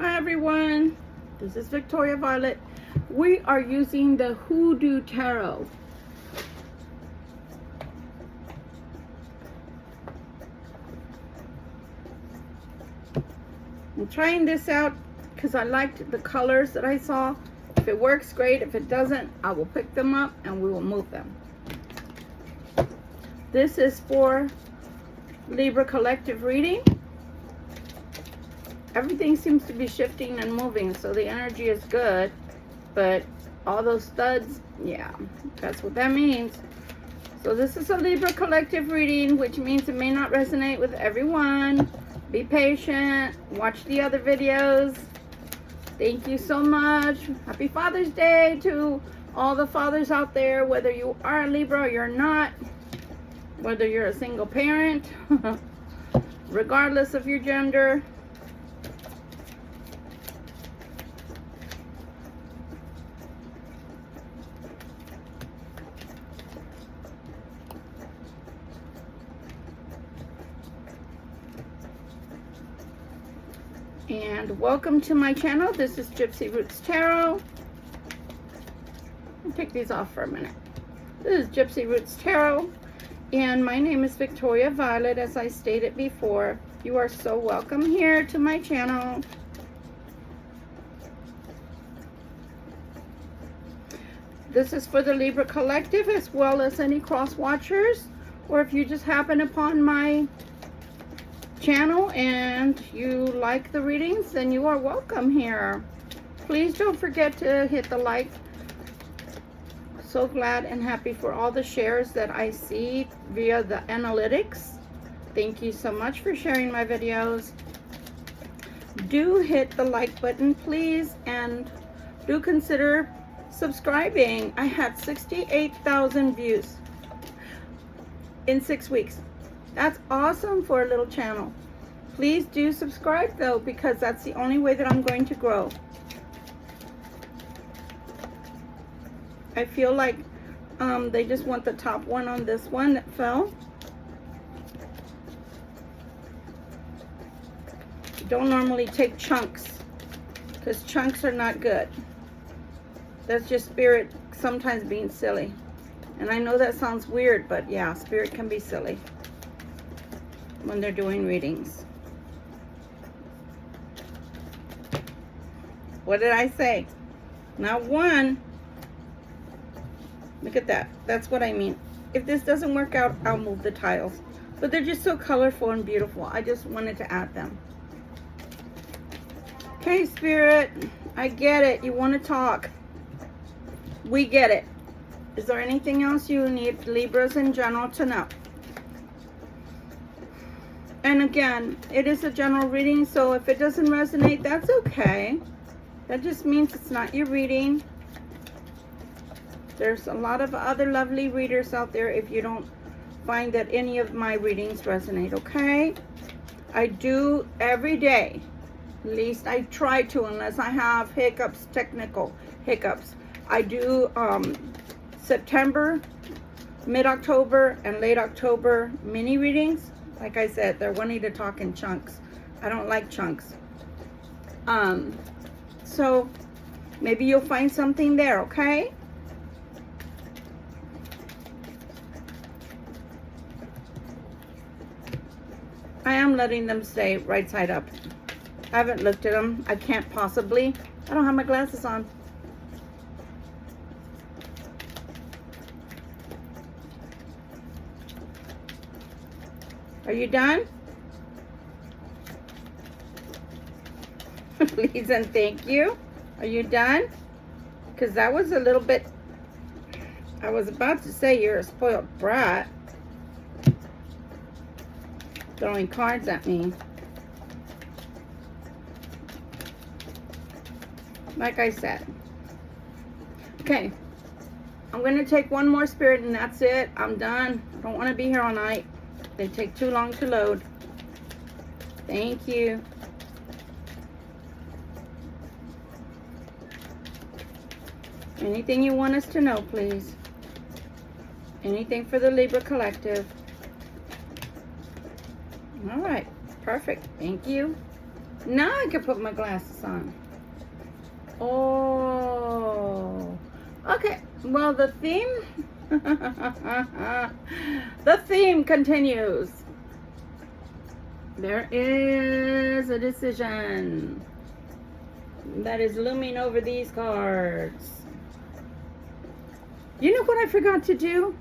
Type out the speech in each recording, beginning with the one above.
Hi everyone, this is Victoria Violet. We are using the Hoodoo Tarot. I'm trying this out because I liked the colors that I saw. If it works, great. If it doesn't, I will pick them up and we will move them. This is for Libra collective reading. Everything seems to be shifting and moving, so the energy is good, but all those studs, yeah, that's what that means. So this is a Libra collective reading, which means it may not resonate with everyone. Be patient, watch the other videos. Thank you so much. Happy Father's Day to all the fathers out there, whether you are a Libra or you're not, whether you're a single parent, regardless of your gender. And welcome to my channel. This is Gypsy Roots Tarot. I'll take these off for a minute. This is Gypsy Roots Tarot, and my name is Victoria Violet, as I stated before. You are so welcome here to my channel. This is for the Libra Collective, as well as any cross watchers, or if you just happen upon my channel and you like the readings, then you are welcome here. Please don't forget to hit the like. So glad and happy for all the shares that I see via the analytics. Thank you so much for sharing my videos. Do hit the like button, please, and do consider subscribing. I had 68,000 views in 6 weeks. That's awesome for a little channel. Please do subscribe though, because that's the only way that I'm going to grow. I feel like they just want the top one on this one that fell. Don't normally take chunks, because chunks are not good. That's just spirit sometimes being silly. And I know that sounds weird, but yeah, spirit can be silly when they're doing readings. What did I say? Not one. Look at that. That's what I mean. If this doesn't work out, I'll move the tiles. But they're just so colorful and beautiful. I just wanted to add them. Okay, Spirit. I get it. You want to talk. We get it. Is there anything else you need Libras in general to know? And again, it is a general reading, so if it doesn't resonate, that's okay. That just means it's not your reading. There's a lot of other lovely readers out there if you don't find that any of my readings resonate, okay? I do every day. At least I try to, unless I have hiccups, technical hiccups. I do September, mid-October, and late October mini readings. Like I said, they're wanting to talk in chunks. I don't like chunks. So maybe you'll find something there, okay? I am letting them stay right side up. I haven't looked at them. I can't possibly. I don't have my glasses on. Are you done? Please and thank you. Are you done? Because that was a little bit... I was about to say you're a spoiled brat. Throwing cards at me. Like I said. Okay. I'm going to take one more spirit and that's it. I'm done. I don't want to be here all night. They take too long to load. Thank you. Anything you want us to know, please. Anything for the Libra Collective. All right. Perfect. Thank you. Now I can put my glasses on. Oh, okay. Well, the theme, the theme continues. There is a decision that is looming over these cards. You know what I forgot to do?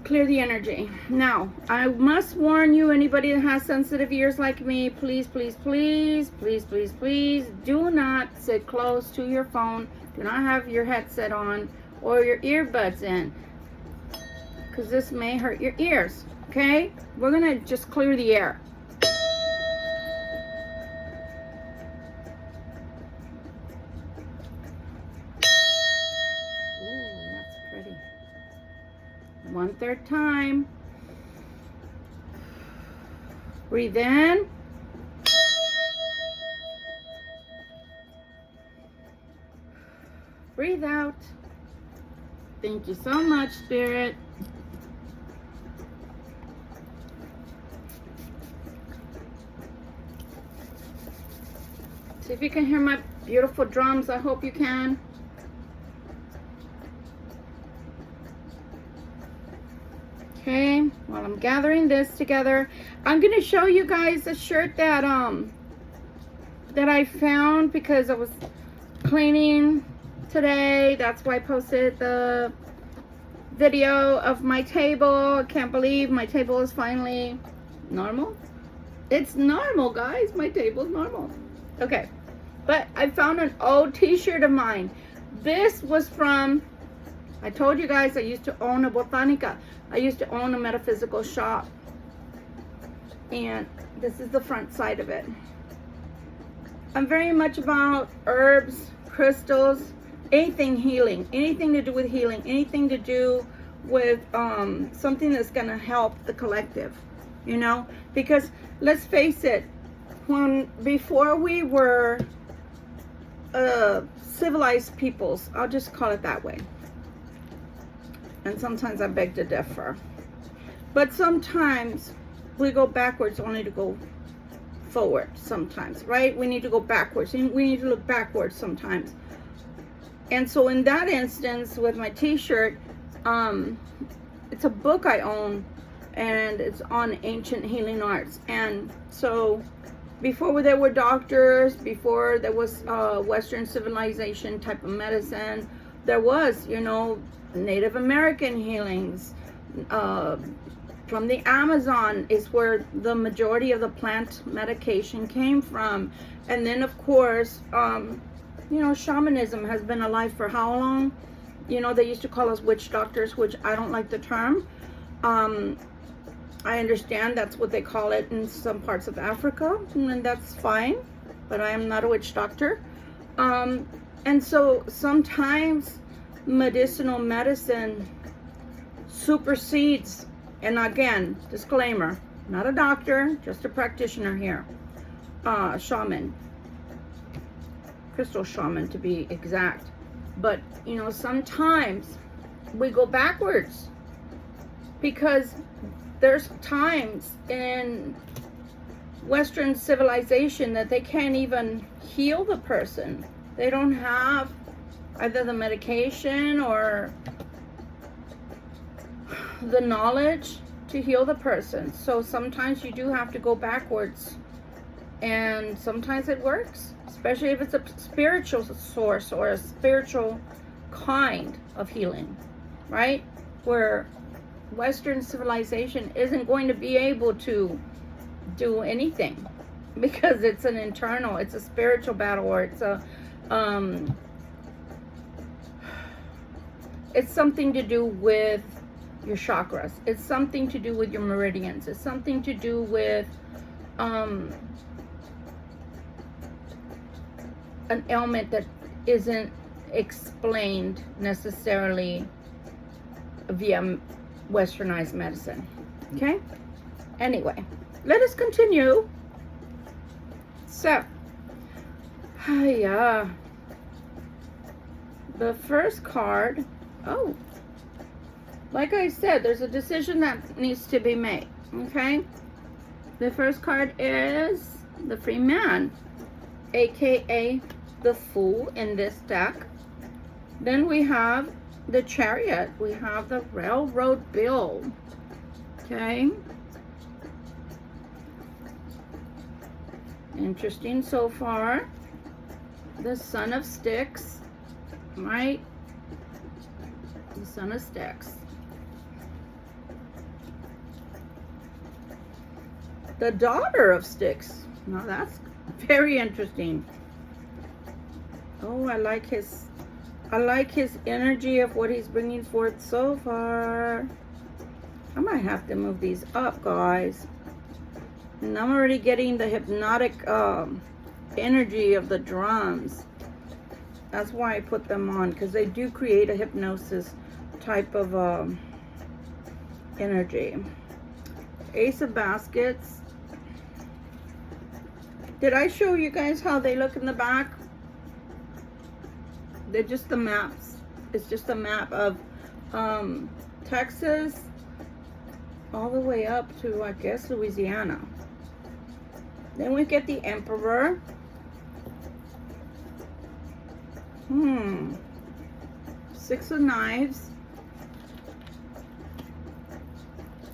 Clear the energy. Now, I must warn you, anybody that has sensitive ears like me, please, please, please, please, please, please, do not sit close to your phone. Do not have your headset on or your earbuds in, because this may hurt your ears, okay? We're going to just clear the air. Ooh, that's pretty. 1/3 time. Breathe in. Breathe out. Thank you so much, Spirit. See if you can hear my beautiful drums. I hope you can. Okay, while I'm gathering this together, I'm going to show you guys a shirt that I found because I was cleaning today. That's why I posted the video of my table. I can't believe my table is finally normal. It's normal, guys. My table's normal. Okay, but I found an old t-shirt of mine. This was from, I told you guys I used to own a botanica. I used to own a metaphysical shop. And this is the front side of it. I'm very much about herbs, crystals, anything healing, anything to do with healing, anything to do with something that's going to help the collective, you know? Because let's face it, before we were civilized peoples, I'll just call it that way. And sometimes I beg to differ. But sometimes we go backwards only to go forward sometimes, right? We need to go backwards. And we need to look backwards sometimes. And so in that instance, with my t-shirt, it's a book I own. And it's on ancient healing arts. And so before there were doctors, before there was Western civilization type of medicine, there was, you know, Native American healings. From the Amazon is where the majority of the plant medication came from. And then of course, you know, shamanism has been alive for how long? You know, they used to call us witch doctors, which I don't like the term. I understand that's what they call it in some parts of Africa, and that's fine, but I am not a witch doctor. And so sometimes medicinal medicine supersedes, and again, disclaimer, not a doctor, just a practitioner here, shaman, crystal shaman to be exact. But you know, sometimes we go backwards because there's times in Western civilization that they can't even heal the person. They don't have either the medication or the knowledge to heal the person. So sometimes you do have to go backwards. And sometimes it works, especially if it's a spiritual source or a spiritual kind of healing, right? Where Western civilization isn't going to be able to do anything because it's an internal, it's a spiritual battle, or it's something to do with your chakras. It's something to do with your meridians. It's something to do with an ailment that isn't explained necessarily via Westernized medicine. Okay? Anyway, let us continue. So, the first card, like I said, there's a decision that needs to be made. Okay? The first card is the Free Man, aka the Fool in this deck. Then we have the Chariot. We have the Railroad Bill. Okay. Interesting so far. The Son of Sticks. Right? The Son of Sticks. The Daughter of Sticks. Now that's very interesting. Oh, I like his energy of what he's bringing forth so far. I might have to move these up, guys. And I'm already getting the hypnotic energy of the drums. That's why I put them on, because they do create a hypnosis type of energy. Ace of Baskets. Did I show you guys how they look in the back? They're just the maps. It's just a map of Texas all the way up to, I guess, Louisiana. Then we get the Emperor. Six of Knives.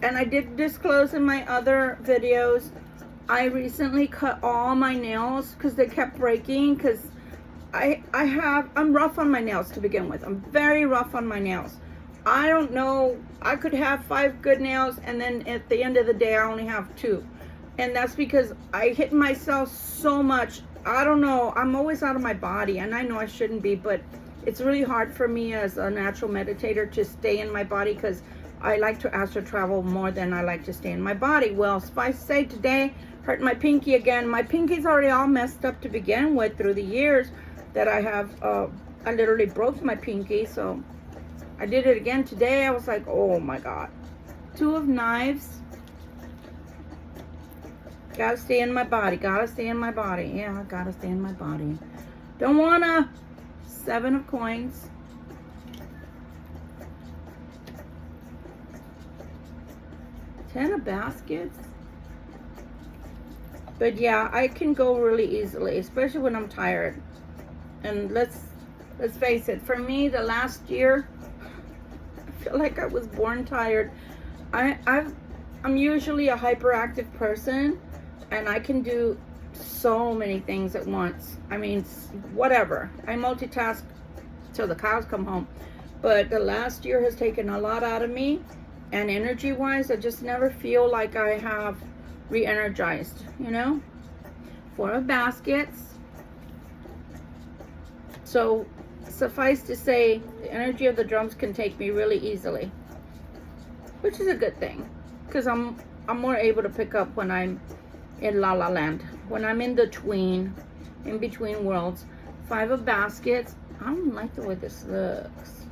And I did disclose in my other videos, I recently cut all my nails because they kept breaking, because I'm rough on my nails to begin with. I'm very rough on my nails. I don't know, I could have 5 good nails and then at the end of the day I only have 2. And that's because I hit myself so much. I don't know, I'm always out of my body, and I know I shouldn't be, but it's really hard for me as a natural meditator to stay in my body, because I like to astral travel more than I like to stay in my body. Well, suffice to say, today hurt my pinky again. My pinky's already all messed up to begin with through the years that I have. I literally broke my pinky, so I did it again today. I was like, oh my God. 2 of Knives. Gotta stay in my body. Gotta stay in my body. Yeah, I gotta stay in my body. Don't wanna. 7 of Coins. Ten of Baskets. But yeah, I can go really easily, especially when I'm tired. And let's face it, for me, the last year, I feel like I was born tired. I'm usually a hyperactive person, and I can do so many things at once. I mean, whatever. I multitask till the cows come home. But the last year has taken a lot out of me, and energy-wise, I just never feel like I have re-energized, you know. 4 of Baskets. So suffice to say, the energy of the drums can take me really easily, which is a good thing, because I'm more able to pick up when I'm in La La Land, when I'm in between worlds. 5 of Baskets. I don't like the way this looks.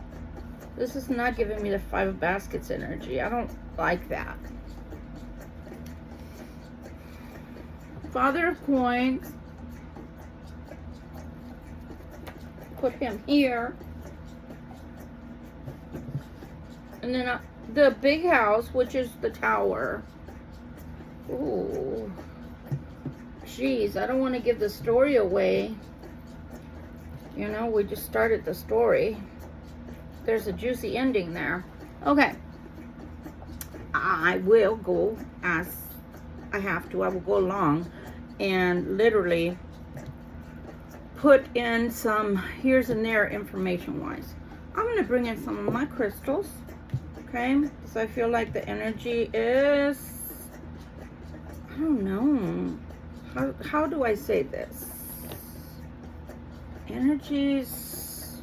This is not giving me the 5 of Baskets energy. I don't like that. Father of Coins. Put him here. And then the big house, which is the Tower. Ooh. Jeez, I don't want to give the story away. You know, we just started the story. There's a juicy ending there. Okay. I will go as I have to. I will go along and literally put in some here's and there information wise. I'm going to bring in some of my crystals. Okay. Because I feel like the energy is, I don't know. How do I say this? Energy's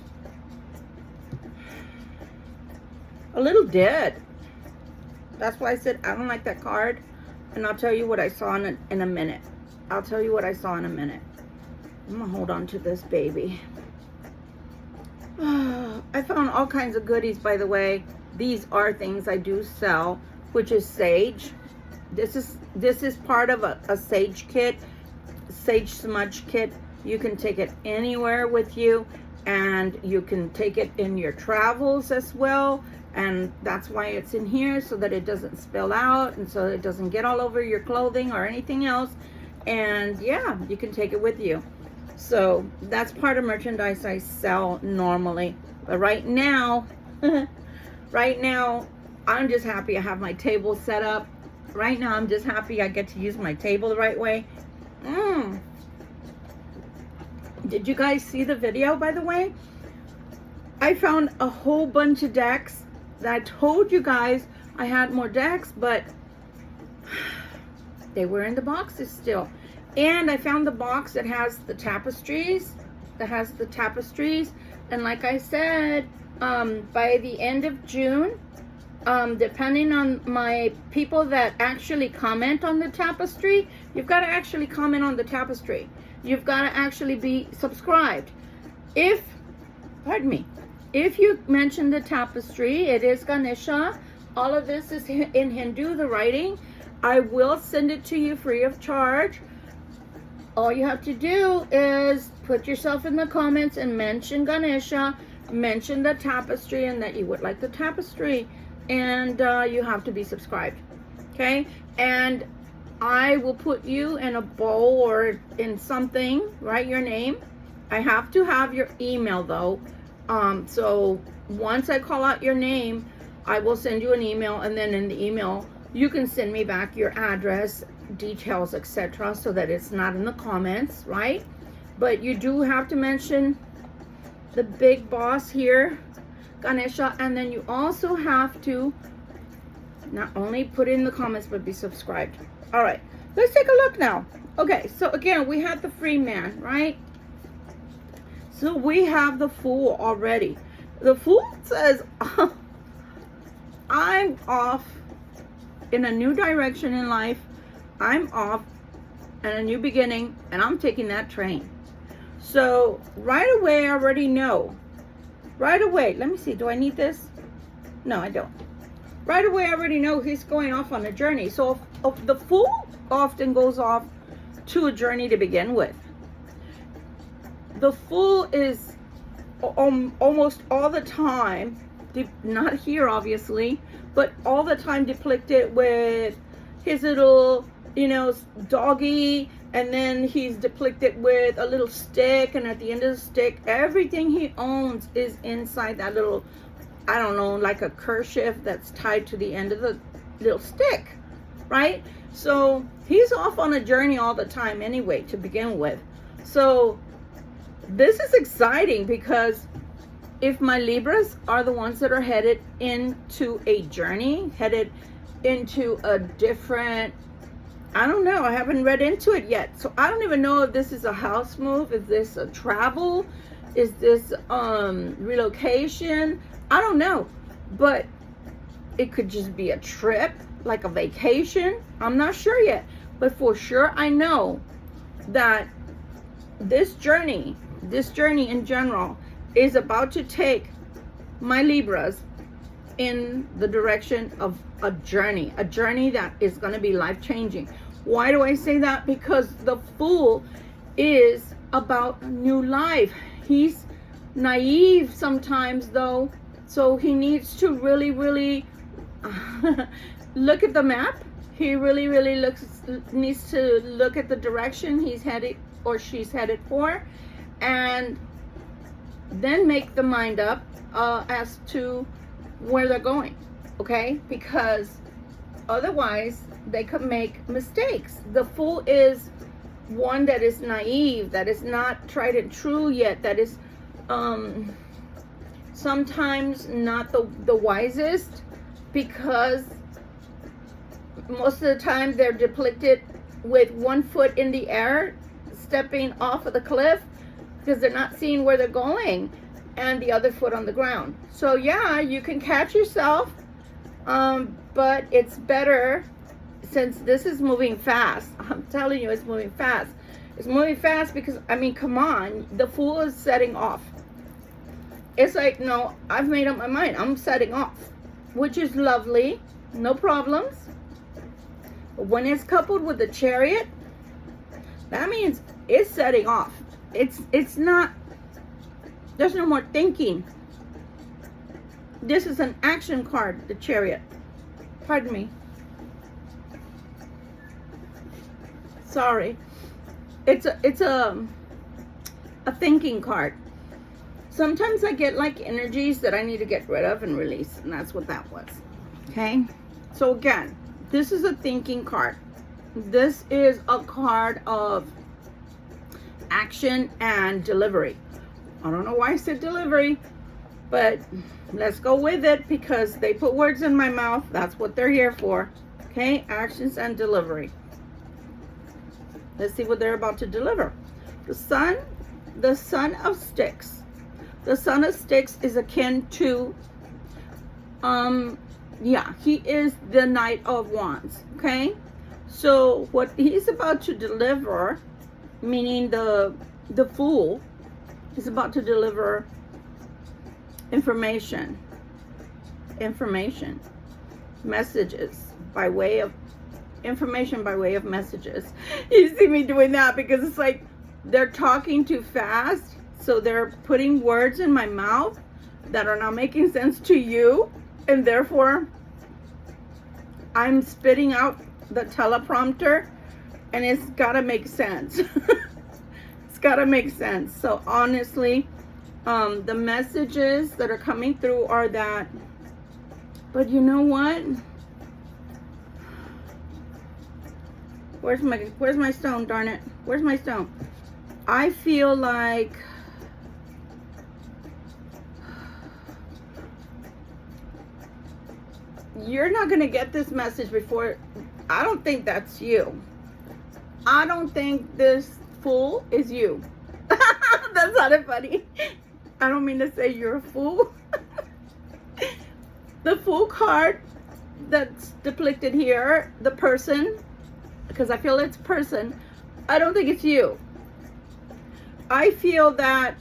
a little dead. That's why I said I don't like that card. And I'll tell you what I saw in a minute. I'll tell you what I saw in a minute. I'm gonna hold on to this baby. I found all kinds of goodies, by the way. These are things I do sell, which is sage. This is part of a sage kit, sage smudge kit. You can take it anywhere with you, and you can take it in your travels as well. And that's why it's in here, so that it doesn't spill out and so it doesn't get all over your clothing or anything else. And yeah, you can take it with you. So that's part of merchandise I sell normally. But right now, right now, I'm just happy I have my table set up. Right now, I'm just happy I get to use my table the right way. Did you guys see the video, by the way? I found a whole bunch of decks that I told you guys I had more decks, but they were in the boxes still. And I found the box that has the tapestries, and like I said, by the end of June, depending on my people that actually comment on the tapestry, you've got to actually comment on the tapestry. You've got to actually be subscribed. If you mention the tapestry, it is Ganesha. All of this is in Hindu, the writing. I will send it to you free of charge. All you have to do is put yourself in the comments and mention Ganesha, mention the tapestry and that you would like the tapestry, and you have to be subscribed, okay? And I will put you in a bowl or in something, write your name. I have to have your email though. So once I call out your name, I will send you an email, and then in the email, you can send me back your address, details, etc., so that it's not in the comments, right? But you do have to mention the big boss here, Ganesha, and then you also have to not only put it in the comments, but be subscribed. All right, let's take a look now. Okay, so again, we have the free man, right? So we have the Fool already. The Fool says, I'm off in a new direction in life. I'm off and a new beginning, and I'm taking that train. So right away, I already know. Right away, let me see, do I need this? No, I don't. Right away, I already know he's going off on a journey. So if the Fool often goes off to a journey to begin with. The Fool is almost all the time, not here obviously, but all the time depicted with his little, doggy, and then he's depicted with a little stick, and at the end of the stick, everything he owns is inside that little, I don't know, like a kerchief that's tied to the end of the little stick, right? So he's off on a journey all the time anyway, to begin with. So this is exciting, because if my Libras are the ones that are headed into a journey, headed into a different, I don't know, I haven't read into it yet. So I don't even know if this is a house move, is this a travel, is this relocation, I don't know. But it could just be a trip, like a vacation. I'm not sure yet. But for sure I know that this journey in general is about to take my Libras in the direction of a journey that is going to be life-changing. Why do I say that? Because the Fool is about new life. He's naive sometimes though, so he needs to really look at the map. He really needs to look at the direction he's headed or she's headed for, and then make the mind up as to where they're going, okay? Because otherwise they could make mistakes. The Fool is one that is naive, that is not tried and true yet, that is sometimes not the wisest, because most of the time they're depicted with one foot in the air, stepping off of the cliff, because they're not seeing where they're going, and the other foot on the ground. So yeah, you can catch yourself, but it's better, since this is moving fast. I'm telling you, it's moving fast. It's moving fast because, I mean, come on, the Fool is setting off. It's like, no, I've made up my mind, I'm setting off, which is lovely, no problems. But when it's coupled with the Chariot, that means it's setting off. It's not, there's no more thinking. This is an action card, the Chariot. Pardon me. Sorry. a thinking card. Sometimes I get like energies that I need to get rid of and release, and that's what that was. Okay, so again, this is a thinking card. This is a card of action and delivery. I don't know why I said delivery, but let's go with it because they put words in my mouth. That's what they're here for. Okay, actions and delivery. Let's see what they're about to deliver. The Son of Sticks. The Son of Sticks is akin to, he is the Knight of Wands. Okay, so what he's about to deliver, meaning the Fool, is about to deliver information, messages by way of information, by way of messages. You see me doing that because it's like they're talking too fast, so they're putting words in my mouth that are not making sense to you, and therefore I'm spitting out the teleprompter, and it's gotta make sense. It's gotta make sense. So honestly, the messages that are coming through are that, but you know what? Where's my stone, darn it? Where's my stone? I feel like you're not going to get this message before. I don't think that's you. I don't think this Fool is you. That sounded funny. I don't mean to say you're a fool. The Fool card that's depicted here, the person, because I feel it's person, I don't think it's you. I feel that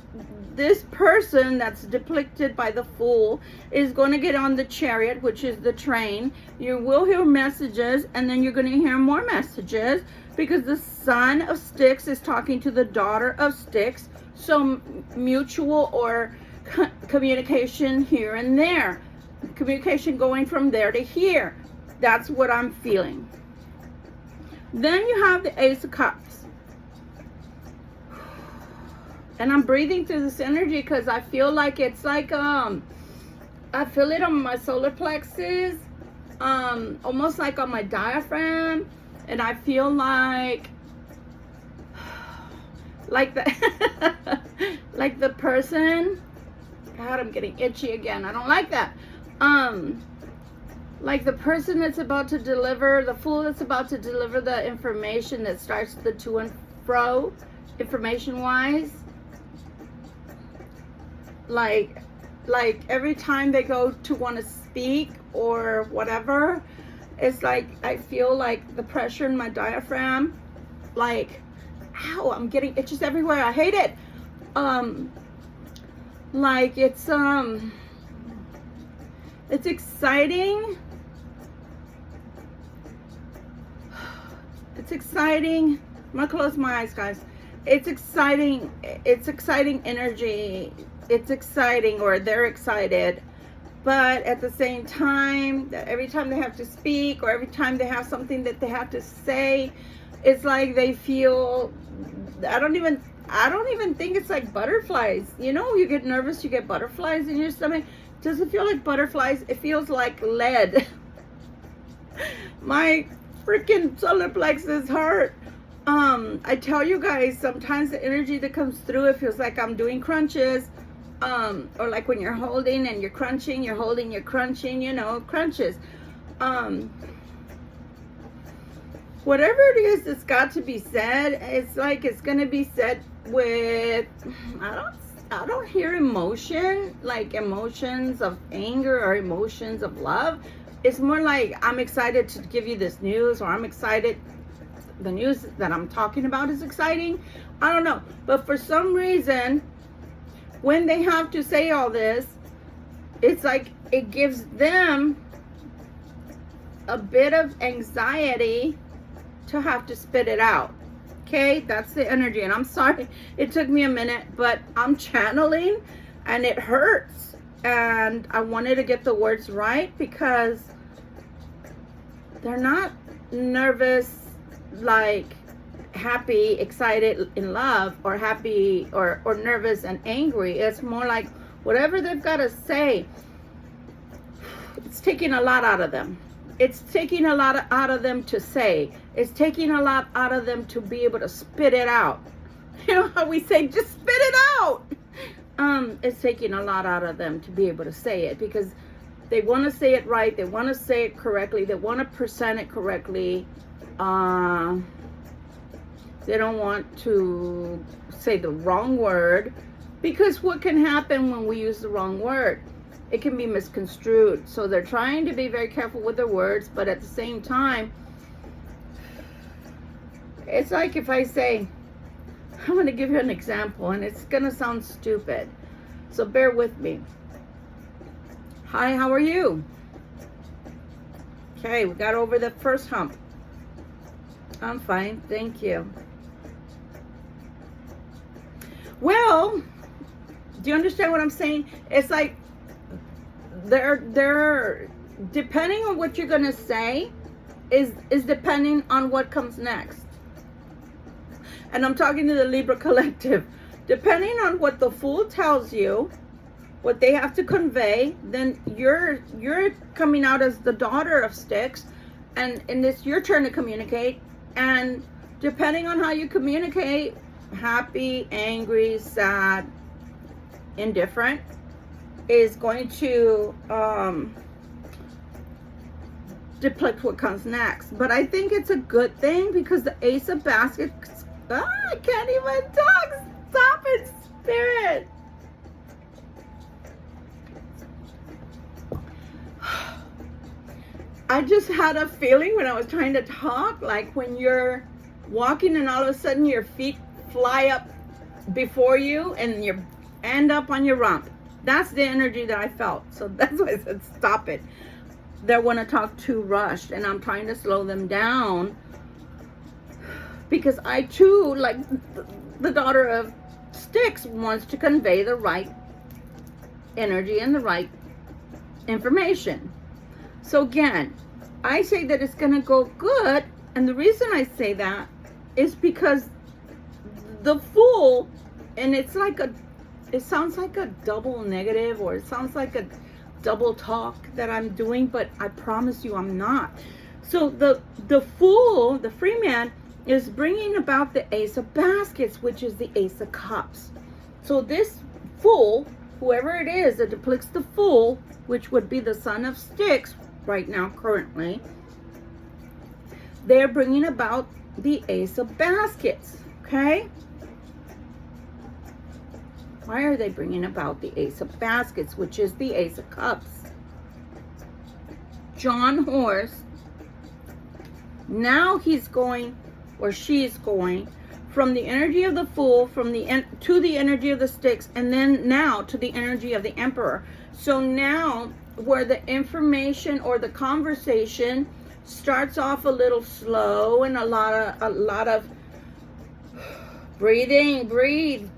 this person that's depicted by the Fool is going to get on the chariot, which is the train. You will hear messages, and then you're going to hear more messages, because the Son of Sticks is talking to the Daughter of Sticks. So mutual or communication here and there. Communication going from there to here. That's what I'm feeling. Then you have the Ace of Cups. And I'm breathing through this energy because I feel like it's like, I feel it on my solar plexus, almost like on my diaphragm. And I feel like the, like the person, God, I'm getting itchy again. I don't like that. Like the person that's about to deliver, the Fool that's about to deliver the information that starts the to and fro, information-wise. Like every time they go to want to speak or whatever, it's like I feel like the pressure in my diaphragm, like, ow, I'm getting itches everywhere. I hate it. Like it's exciting. It's exciting. I'm gonna close my eyes, guys. It's exciting. It's exciting energy. It's exciting, or they're excited. But at the same time, every time they have to speak, or every time they have something that they have to say, it's like they feel, I don't even think it's like butterflies. You know, you get nervous, you get butterflies in your stomach. It doesn't feel like butterflies. It feels like lead. My freaking solar plexus hurt. I tell you guys, sometimes the energy that comes through, it feels like I'm doing crunches. Or like when you're holding and you're crunching, you're holding, you're crunching, you know, crunches. Whatever it is that's got to be said, it's like it's going to be said with, I don't hear emotion, like emotions of anger or emotions of love. It's more like I'm excited to give you this news, or I'm excited, the news that I'm talking about is exciting. I don't know. But for some reason, when they have to say all this, it's like it gives them a bit of anxiety to have to spit it out. Okay, that's the energy. And I'm sorry, it took me a minute, but I'm channeling and it hurts. And I wanted to get the words right because they're not nervous, like happy, excited, in love, or happy, or nervous and angry. It's more like whatever they've got to say, it's taking a lot out of them. It's taking a lot out of them to say. It's taking a lot out of them to be able to spit it out. You know how we say, just spit it out. It's taking a lot out of them to be able to say it, because they want to say it right. They want to say it correctly. They want to present it correctly. They don't want to say the wrong word, because what can happen when we use the wrong word? It can be misconstrued. So they're trying to be very careful with their words, but at the same time, it's like if I say, I'm going to give you an example, and it's going to sound stupid, so bear with me. Hi, how are you? Okay, we got over the first hump. I'm fine, thank you. Well, do you understand what I'm saying? It's like they're depending on what you're going to say is depending on what comes next. And I'm talking to the Libra collective. Depending on what the Fool tells you, what they have to convey, then you're coming out as the Daughter of Sticks, and it's your turn to communicate. And depending on how you communicate, happy, angry, sad, indifferent, is going to depict what comes next. But I think it's a good thing, because the Ace of Baskets, I can't even talk. Stop it, Spirit. I just had a feeling when I was trying to talk, like when you're walking and all of a sudden your feet fly up before you and you end up on your rump. That's the energy that I felt. So that's why I said stop it. They want to talk too rushed, and I'm trying to slow them down, because I too, like the Daughter of Sticks, wants to convey the right energy and the right information. So again, I say that it's going to go good, and the reason I say that is because the Fool, and it sounds like a double negative, or it sounds like a double talk that I'm doing, but I promise you I'm not. So the Fool, the free man, is bringing about the Ace of Baskets, which is the Ace of Cups. So this Fool, whoever it is that depicts the Fool, which would be the Son of Sticks right now currently, they're bringing about the Ace of Baskets. Okay, why are they bringing about the Ace of Baskets, which is the Ace of Cups? John Horse, now he's going, or she's going, from the energy of the Fool, to the energy of the Sticks, and then now to the energy of the Emperor. So now, where the information or the conversation starts off a little slow, and a lot of breathing, breathe.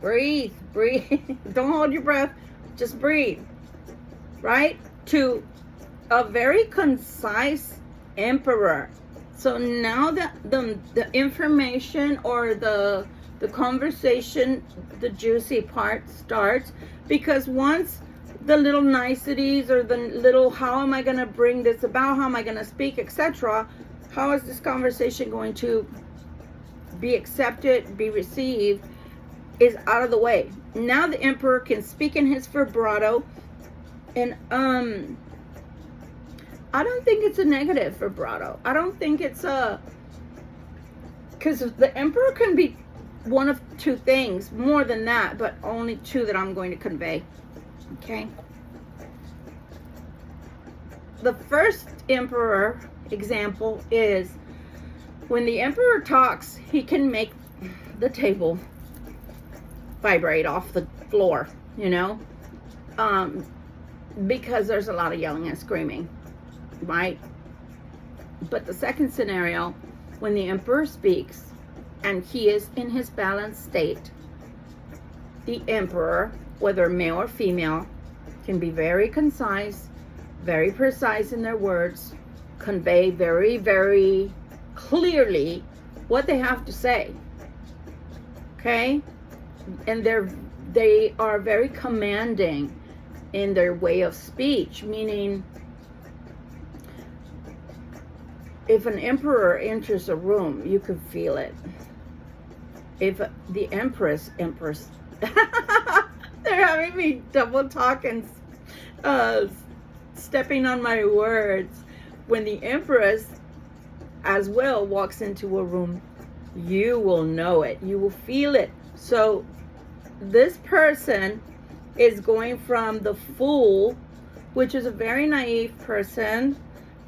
Don't hold your breath, just breathe. Right? To a very concise Emperor. So now that the information or the conversation, the juicy part starts, because once the little niceties or the little, how am I going to bring this about, how am I going to speak, etc., how is this conversation going to be accepted, be received, is out of the way. Now the Emperor can speak in his vibrato, and I don't think it's a negative vibrato. I don't think it's because the Emperor can be one of two things, more than that, but only two that I'm going to convey. Okay. The first Emperor example is when the Emperor talks, he can make the table vibrate off the floor, you know, because there's a lot of yelling and screaming, right? But the second scenario, when the Emperor speaks and he is in his balanced state, the Emperor, whether male or female, can be very concise, very precise in their words, convey very, very clearly what they have to say. okay? And they are very commanding in their way of speech, meaning if an emperor enters a room, you could feel it. If the empress, they're having me double talk and stepping on my words. When the empress as well walks into a room, you will know it. You will feel it. So this person is going from the Fool, which is a very naive person,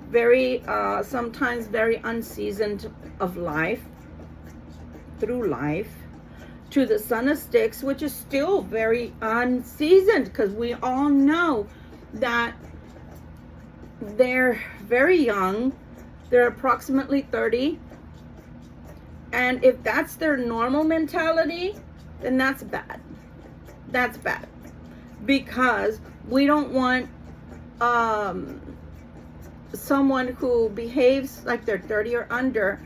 very sometimes very unseasoned of life, through life, to the Son of Sticks, which is still very unseasoned, because we all know that they're very young. They're approximately 30. And if that's their normal mentality, then that's bad. That's bad. Because we don't want someone who behaves like they're 30 or under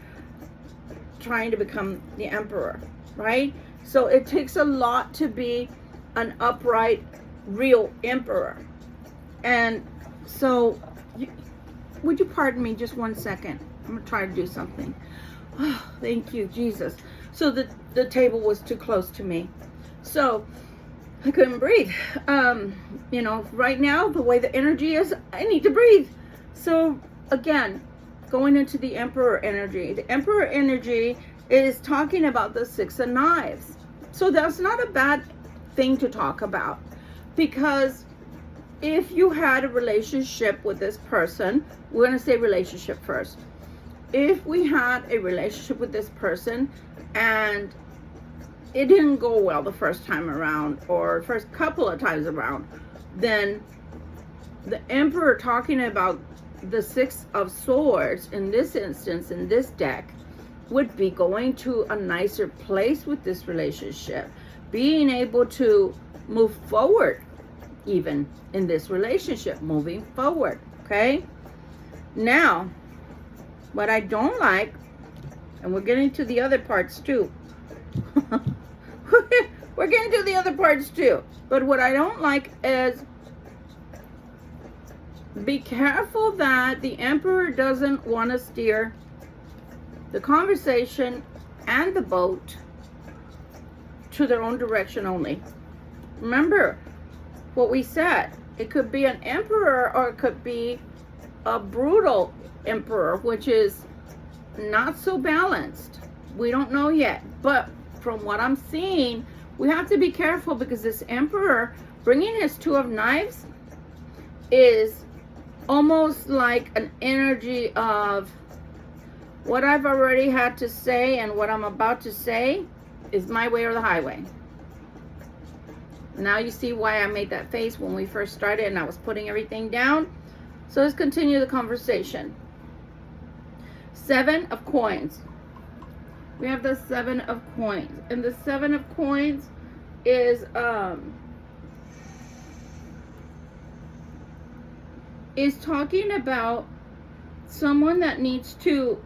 trying to become the emperor, right? So it takes a lot to be an upright, real emperor. And so, would you pardon me just 1 second? I'm going to try to do something. Oh, thank you, Jesus. So the table was too close to me. So I couldn't breathe. You know, right now, the way the energy is, I need to breathe. So again, going into the Emperor energy. The Emperor energy is talking about the Six of Knives. So that's not a bad thing to talk about, because if you had a relationship with this person, we're going to say relationship first. If we had a relationship with this person and it didn't go well the first time around or first couple of times around, then the Emperor talking about the Six of Swords in this instance, in this deck, would be going to a nicer place with this relationship, being able to move forward even in this relationship, moving forward, okay? Now, what I don't like, and we're getting to the other parts too. We're getting to the other parts too. But what I don't like is, be careful that the Emperor doesn't want to steer the conversation and the boat to their own direction only. Remember what we said. It could be an emperor or it could be a brutal emperor, which is not so balanced. We don't know yet. But from what I'm seeing, we have to be careful, because this emperor bringing his Two of Knives is almost like an energy of what I've already had to say, and what I'm about to say is my way or the highway. Now you see why I made that face when we first started and I was putting everything down. So let's continue the conversation. Seven of Coins. We have the Seven of Coins. And the Seven of Coins is talking about someone that needs to,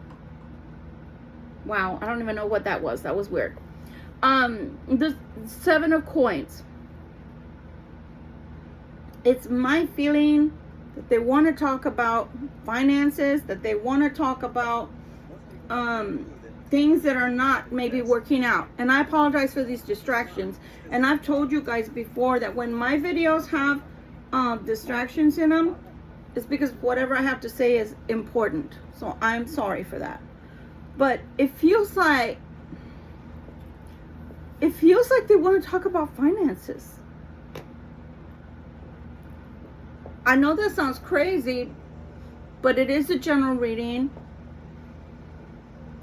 wow, I don't even know what that was. That was weird. The Seven of Coins. It's my feeling that they want to talk about finances, that they want to talk about things that are not maybe working out. And I apologize for these distractions. And I've told you guys before that when my videos have distractions in them, it's because whatever I have to say is important. So I'm sorry for that. But it feels like they want to talk about finances. I know that sounds crazy, but it is a general reading.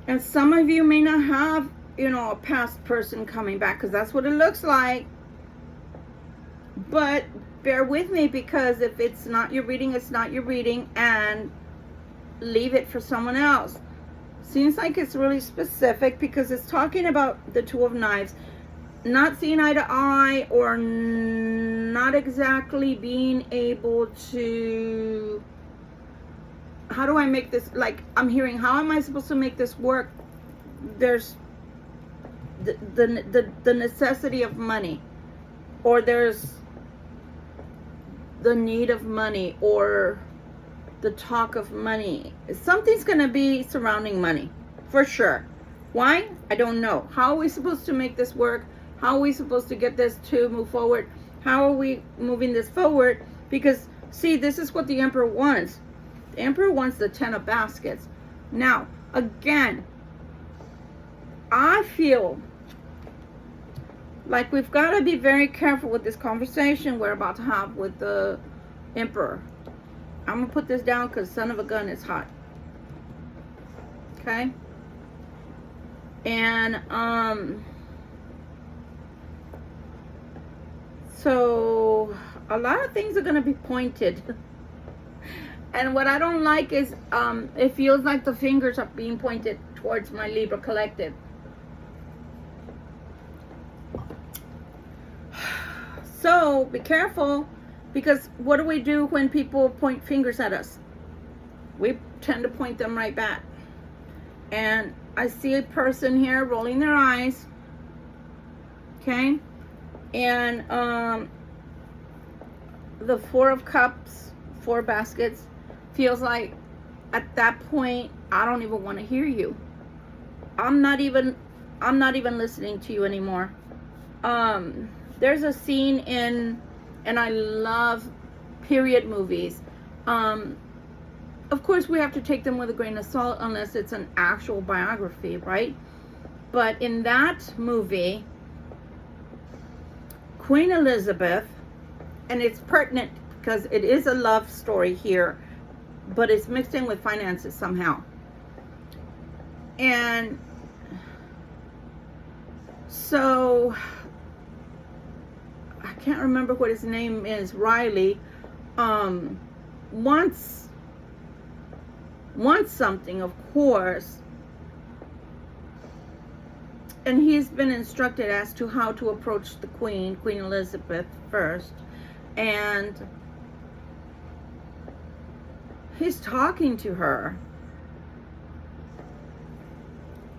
And some of you may not have, you know, a past person coming back, because that's what it looks like. But bear with me, because if it's not your reading, it's not your reading, and leave it for someone else. Seems like it's really specific, because it's talking about the Two of Knives. Not seeing eye to eye, or not exactly being able to, how do I make this, like, I'm hearing, how am I supposed to make this work? There's the necessity of money, or there's the need of money, or the talk of money. Something's going to be surrounding money for sure. Why? I don't know. How are we supposed to make this work? How are we supposed to get this to move forward? How are we moving this forward? Because see, this is what the Emperor wants. The Emperor wants the 10 of baskets. Now, again, I feel like we've got to be very careful with this conversation we're about to have with the Emperor. I'm going to put this down because son of a gun is hot. Okay? And, so a lot of things are going to be pointed. And what I don't like is, it feels like the fingers are being pointed towards my Libra collective. So be careful, because what do we do when people point fingers at us? We tend to point them right back. And I see a person here rolling their eyes. Okay? And the 4 of Cups, 4 baskets, feels like at that point I don't even want to hear you. I'm not even listening to you anymore. There's a scene in, and I love period movies. Of course, we have to take them with a grain of salt unless it's an actual biography, right? But in that movie, Queen Elizabeth, and it's pertinent because it is a love story here, but it's mixed in with finances somehow. And so I can't remember what his name is. Riley wants something, of course, and he's been instructed as to how to approach the Queen Elizabeth first, and he's talking to her,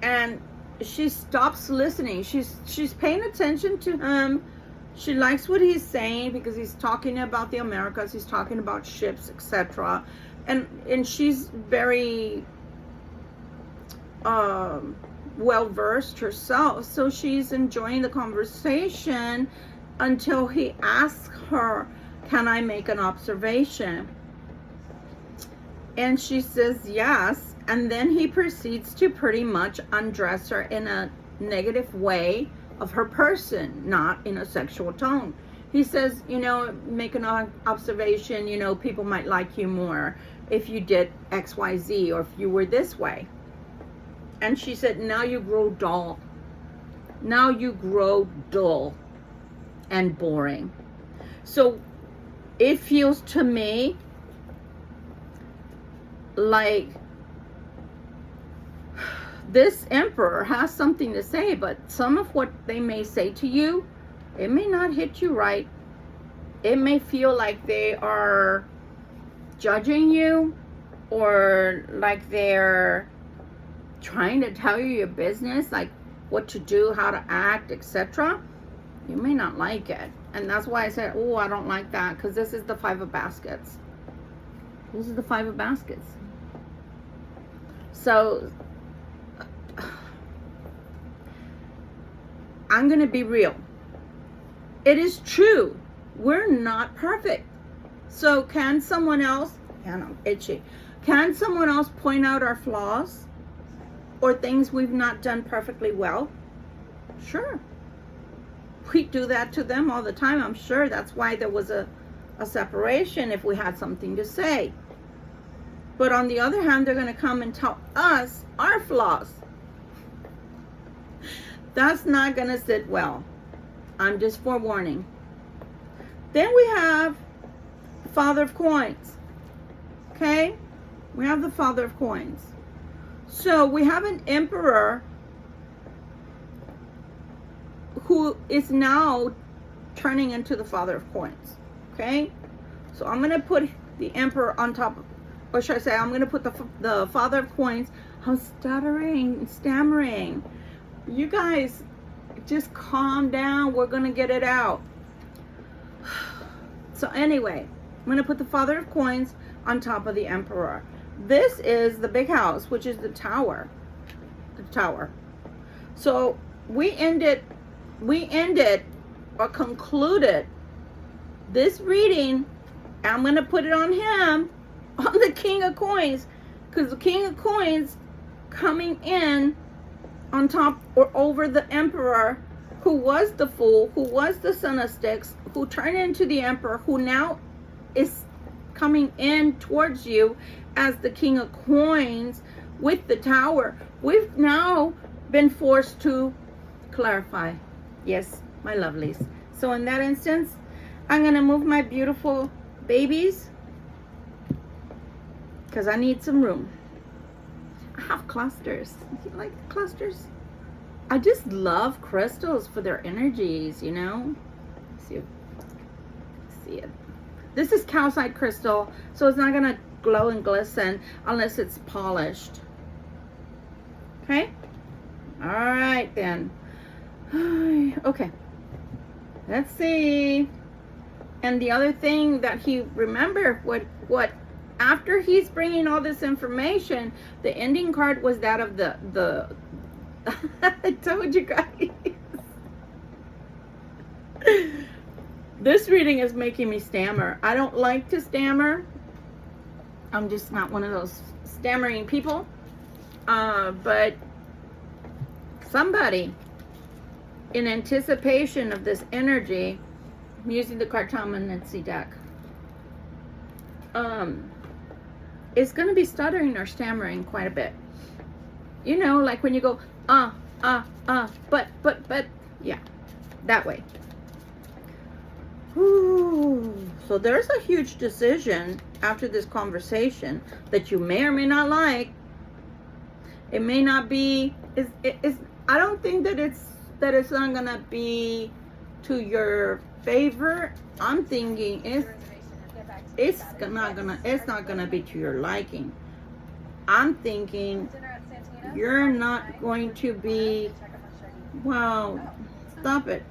and she stops listening. She's paying attention to him. She likes what he's saying because he's talking about the Americas, he's talking about ships, etc. And she's very well versed herself, so she's enjoying the conversation until he asks her, "Can I make an observation?" And she says yes, and then he proceeds to pretty much undress her in a negative way of her person, not in a sexual tone. He says, make an observation, people might like you more if you did XYZ, or if you were this way. And she said, now you grow dull. Now you grow dull and boring. So it feels to me like this Emperor has something to say, but some of what they may say to you, it may not hit you right. It may feel like they are judging you, or like they're trying to tell you your business, like what to do, how to act, etc. You may not like it. And that's why I said, oh, I don't like that, because this is the 5 of baskets. This is the 5 of baskets. So I'm going to be real. It is true. We're not perfect. So can someone else, I'm itchy. Can someone else point out our flaws or things we've not done perfectly well? Sure. We do that to them all the time. I'm sure that's why there was a separation, if we had something to say. But on the other hand, they're going to come and tell us our flaws. That's not going to sit well. I'm just forewarning. Then we have the Father of Coins. Okay? We have the Father of Coins. So we have an Emperor who is now turning into the Father of Coins. Okay? So I'm going to put the Emperor on top of, or should I say, I'm going to put the Father of Coins. I'm stuttering, stammering. You guys, just calm down. We're going to get it out. So anyway, I'm going to put the Father of Coins on top of the Emperor. This is the big house, which is the Tower. The Tower. So we ended or concluded this reading. I'm going to put it on him, on the King of Coins, because the King of Coins coming in on top or over the Emperor, who was the Fool, who was the Son of Sticks, who turned into the Emperor, who now is coming in towards you as the King of Coins with the Tower. We've now been forced to clarify. Yes, my lovelies. So in that instance, I'm going to move my beautiful babies because I need some room. I have clusters. You like clusters? I just love crystals for their energies, you know. See it. This is calcite crystal, so it's not gonna glow and glisten unless it's polished. Okay. All right then. Okay. Let's see. And the other thing that he remember what after he's bringing all this information, the ending card was that of the I told you guys. This reading is making me stammer. I don't like to stammer. I'm just not one of those stammering people. But somebody in anticipation of this energy, I'm using the Cartomancy deck, is going to be stuttering or stammering quite a bit. You know, like when you go, but, yeah, that way. Ooh. So there's a huge decision after this conversation that you may or may not like. It may not be, I don't think that it's not going to be to your favor. I'm thinking it's not gonna be to your liking. I'm thinking you're not going to be, wow, stop it.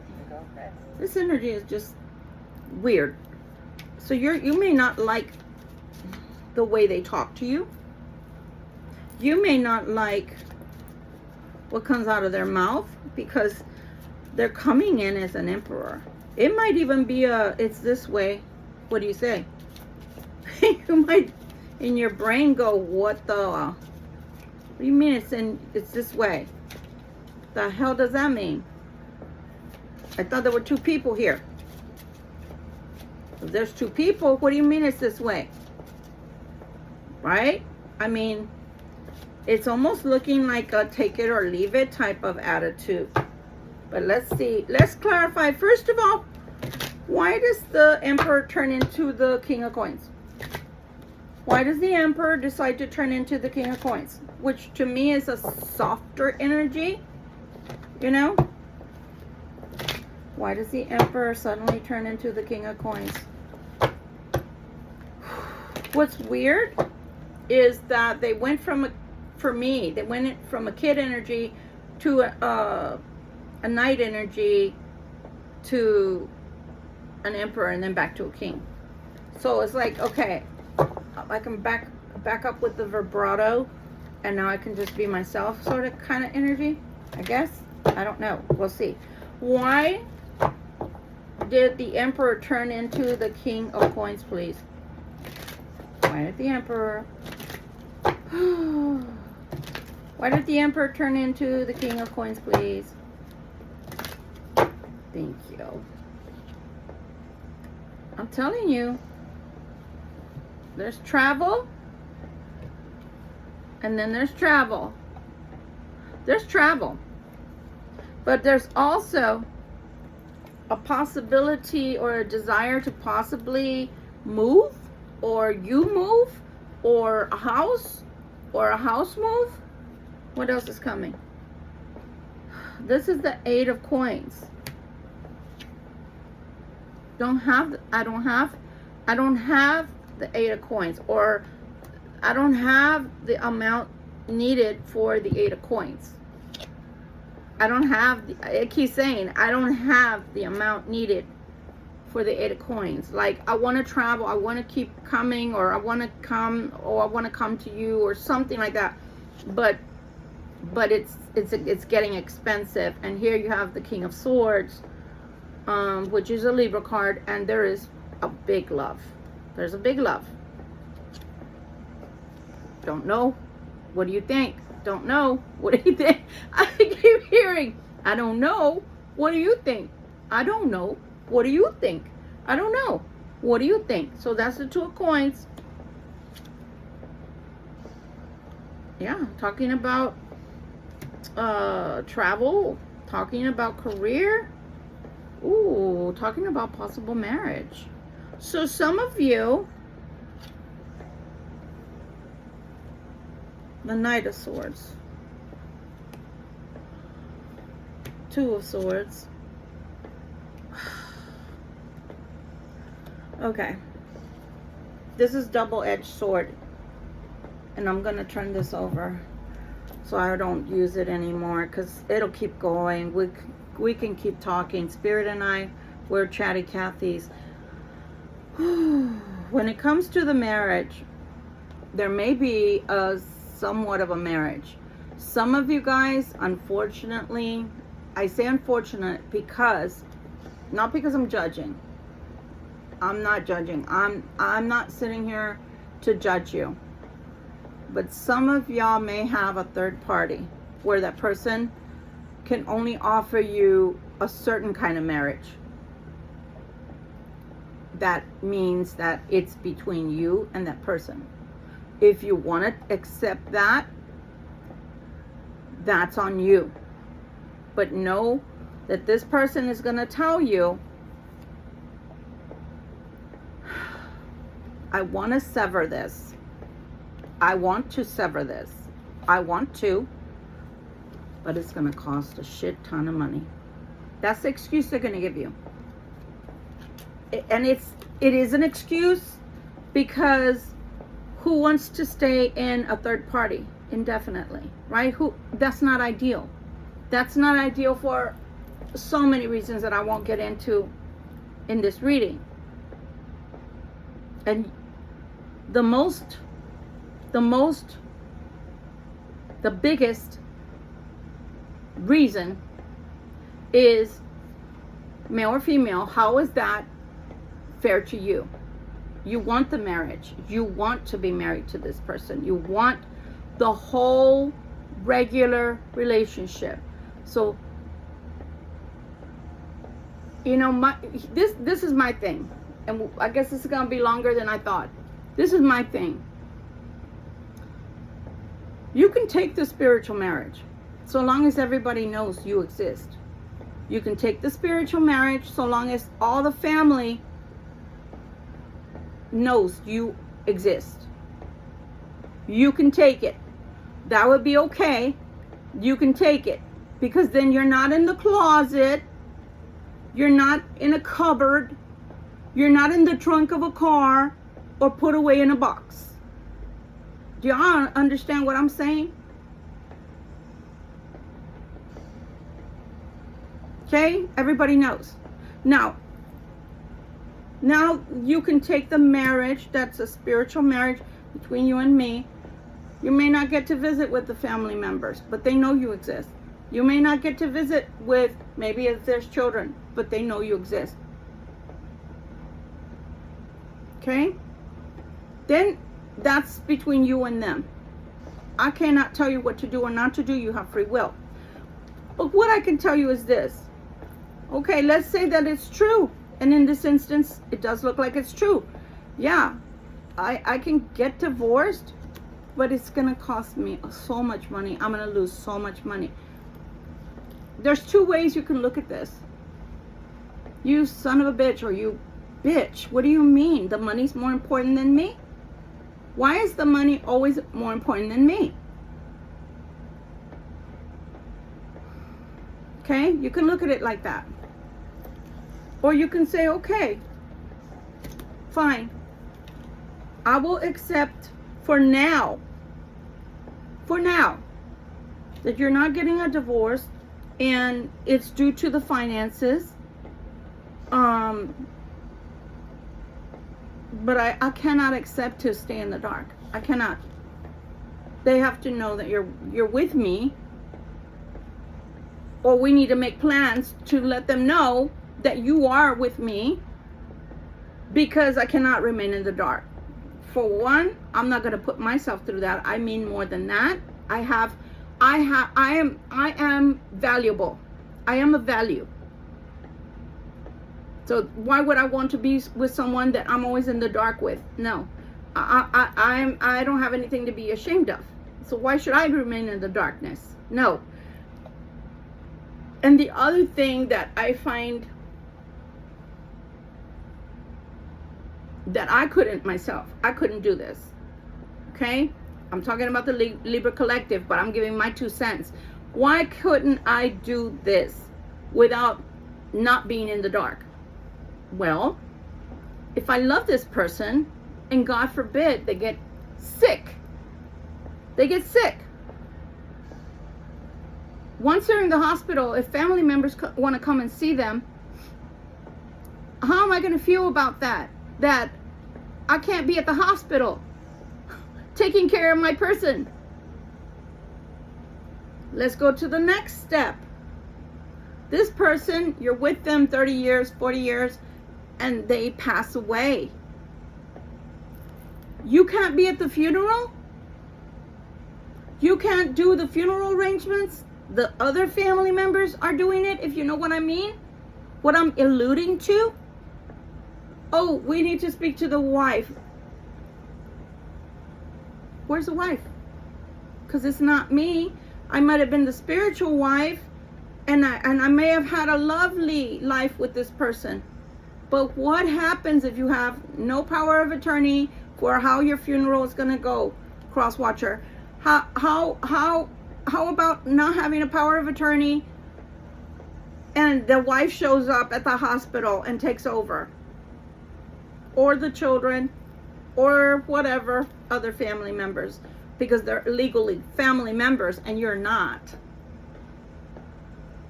This energy is just weird. So you may not like the way they talk to you. You may not like what comes out of their mouth because they're coming in as an emperor. It might even be it's this way. What do you say? You might in your brain go, what do you mean it's this way? The hell does that mean? I thought there were two people here. If there's two people, what do you mean it's this way? Right? I mean, it's almost looking like a take it or leave it type of attitude. But let's see. Let's clarify. First of all, why does the Emperor turn into the King of Coins? Why does the Emperor decide to turn into the King of Coins? Which to me is a softer energy, you know? Why does the Emperor suddenly turn into the King of Coins? What's weird is that they went from, they went from a kid energy to a knight energy to an emperor and then back to a king. So it's like, okay, I can back up with the vibrato and now I can just be myself sort of kind of energy, I guess. I don't know. We'll see. Why did the Emperor turn into the King of Coins, please? Why did the Emperor... Why did the Emperor turn into the King of Coins, please? Thank you. I'm telling you, there's travel, and then there's travel. There's travel. But there's also a possibility or a desire to possibly move, or you move, or a house move. What else is coming? This is the 8 of Coins. I don't have the 8 of Coins, or I don't have the amount needed for the 8 of Coins. I don't have, it keeps saying, I don't have the amount needed for the 8 of coins. Like, I want to travel, I want to keep coming, or I want to come, or I want to come to you, or something like that. But it's getting expensive. And here you have the King of Swords, which is a Libra card, and there is a big love. There's a big love. Don't know. What do you think? Don't know. What do you think? I keep hearing, I don't know. What do you think? I don't know. What do you think? I don't know. What do you think? So that's the 2 of coins. Yeah, talking about travel, talking about career. Ooh, talking about possible marriage. So some of you, the Knight of Swords, 2 of Swords. Okay, this is double-edged sword, and I'm gonna turn this over so I don't use it anymore, because it'll keep going. We can keep talking. Spirit and I, we're chatty Cathys. When it comes to the marriage, there may be a somewhat of a marriage. Some of you guys, unfortunately, I say unfortunate because, not because I'm judging. I'm not judging. I'm not sitting here to judge you. But some of y'all may have a third party where that person can only offer you a certain kind of marriage. That means that it's between you and that person. If you want to accept that, that's on you. But know that this person is going to tell you, I want to sever this. I want to sever this. I want to, but it's going to cost a shit ton of money. That's the excuse they're going to give you. And it is an excuse, because who wants to stay in a third party indefinitely, right? That's not ideal. That's not ideal for so many reasons that I won't get into in this reading. And the biggest reason is male or female. How is that fair to you? You want the marriage. You want to be married to this person. You want the whole regular relationship. So, you know, this is my thing. And I guess this is going to be longer than I thought. This is my thing. You can take the spiritual marriage so long as everybody knows you exist. You can take the spiritual marriage so long as all the family knows you exist. You can take it. That would be okay. You can take it, because then you're not in the closet. You're not in a cupboard. You're not in the trunk of a car or put away in a box. Do y'all understand what I'm saying? Okay? Everybody knows. Now you can take the marriage that's a spiritual marriage between you and me. You may not get to visit with the family members, but they know you exist. You may not get to visit with, maybe if there's children, but they know you exist. Okay? Then that's between you and them. I cannot tell you what to do or not to do. You have free will. But what I can tell you is this. Okay, let's say that it's true. And in this instance, it does look like it's true. Yeah, I can get divorced, but it's going to cost me so much money. I'm going to lose so much money. There's 2 ways you can look at this. You son of a bitch, or you bitch. What do you mean? The money's more important than me? Why is the money always more important than me? Okay, you can look at it like that. Or you can say, okay, fine. I will accept for now, that you're not getting a divorce, and it's due to the finances. But I cannot accept to stay in the dark. I cannot. They have to know that you're with me, or we need to make plans to let them know that you are with me, because I cannot remain in the dark. For one, I'm not going to put myself through that. I mean more than that. I am valuable. I am a value. So why would I want to be with someone that I'm always in the dark with? No. I don't have anything to be ashamed of. So why should I remain in the darkness? No. And the other thing that I find that I couldn't do this. Okay? I'm talking about the Libra Collective, but I'm giving my 2 cents. Why couldn't I do this without not being in the dark? Well, if I love this person, and God forbid they get sick. Once they're in the hospital, if family members want to come and see them, how am I going to feel about that? That I can't be at the hospital taking care of my person. Let's go to the next step. This person, you're with them 30 years, 40 years, and they pass away. You can't be at the funeral? You can't do the funeral arrangements? The other family members are doing it, if you know what I mean? What I'm alluding to? Oh, we need to speak to the wife. Where's the wife? Because it's not me. I might have been the spiritual wife, and I may have had a lovely life with this person. But what happens if you have no power of attorney for how your funeral is going to go, cross watcher? How about not having a power of attorney, and the wife shows up at the hospital and takes over? Or the children, or whatever other family members, because they're legally family members and you're not.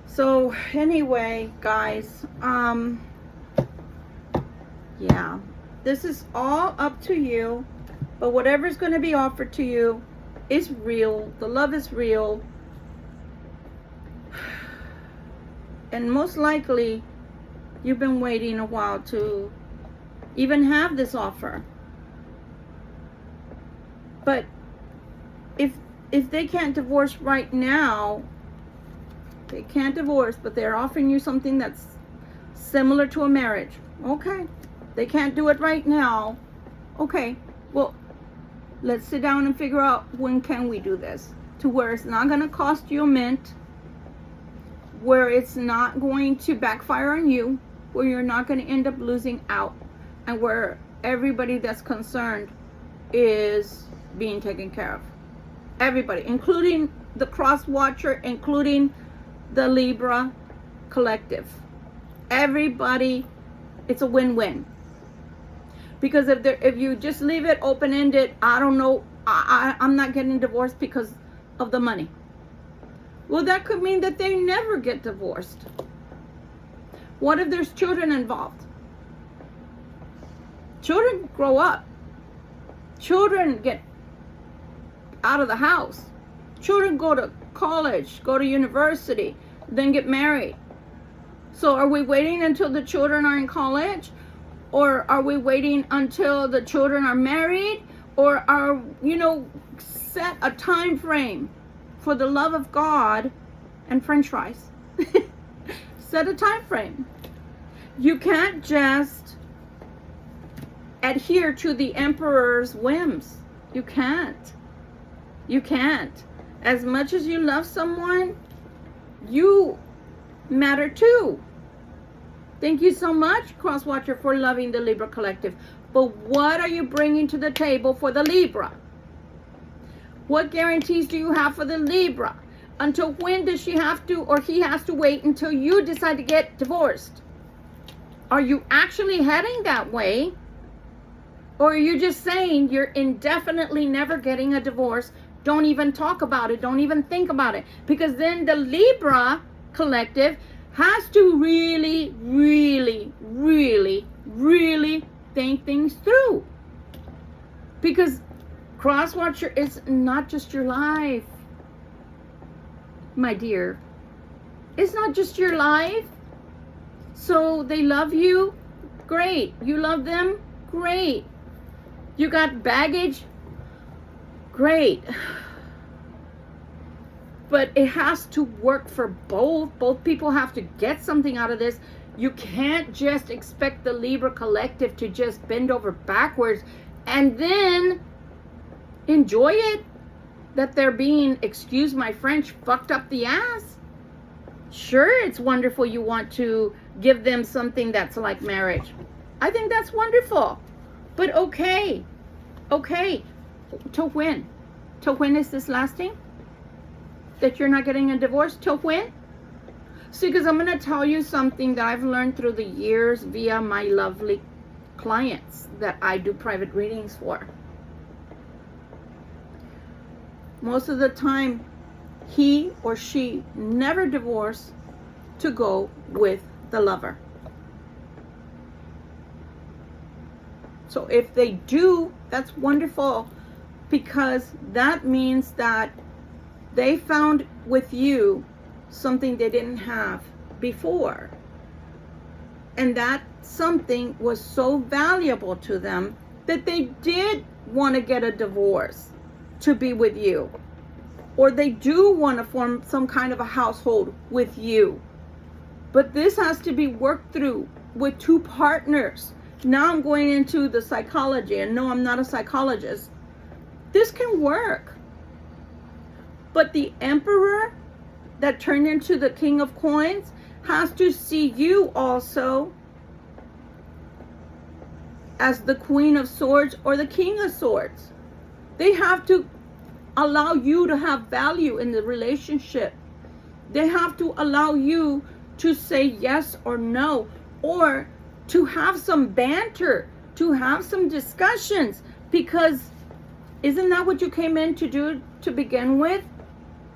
So anyway, guys, yeah, this is all up to you, but whatever's going to be offered to you is real. The love is real, and most likely you've been waiting a while to even have this offer. But if they can't divorce right now, they can't divorce, but they're offering you something that's similar to a marriage. Okay, they can't do it right now. Okay, well, let's sit down and figure out when can we do this, to where it's not going to cost you a mint, where it's not going to backfire on you, where you're not going to end up losing out, and where everybody that's concerned is being taken care of. Everybody, including the cross watcher, including the Libra Collective. Everybody, it's a win-win. Because if you just leave it open-ended, I don't know, I'm not getting divorced because of the money. Well, that could mean that they never get divorced. What if there's children involved? Children grow up. Children get out of the house. Children go to college, go to university, then get married. So are we waiting until the children are in college? Or are we waiting until the children are married? Or are, set a time frame for the love of God and French fries. Set a time frame. You can't just adhere to the emperor's whims. You can't. You can't. As much as you love someone, you matter too. Thank you so much, Crosswatcher, for loving the Libra Collective. But what are you bringing to the table for the Libra? What guarantees do you have for the Libra? Until when does she have to, or he has to wait until you decide to get divorced? Are you actually heading that way? Or are you just saying you're indefinitely never getting a divorce? Don't even talk about it. Don't even think about it. Because then the Libra collective has to really, really, really, really think things through. Because cross-watcher is not just your life, my dear. It's not just your life. So they love you, great. You love them, great. You got baggage, great. But it has to work for both. Both people have to get something out of this. You can't just expect the Libra collective to just bend over backwards and then enjoy it. That they're being, excuse my French, fucked up the ass. Sure, it's wonderful you want to give them something that's like marriage. I think that's wonderful. But okay. Till when? Till when is this lasting? That you're not getting a divorce? Till when? See, because I'm going to tell you something that I've learned through the years via my lovely clients that I do private readings for. Most of the time, he or she never divorce to go with the lover. So if they do, that's wonderful, because that means that they found with you something they didn't have before. And that something was so valuable to them that they did want to get a divorce to be with you. Or they do want to form some kind of a household with you. But this has to be worked through with two partners. Now I'm going into the psychology, and no, I'm not a psychologist. This can work. But the Emperor that turned into the King of Coins has to see you also as the Queen of Swords or the King of Swords. They have to allow you to have value in the relationship. They have to allow you to say yes or no, or to have some banter, to have some discussions, because isn't that what you came in to do to begin with?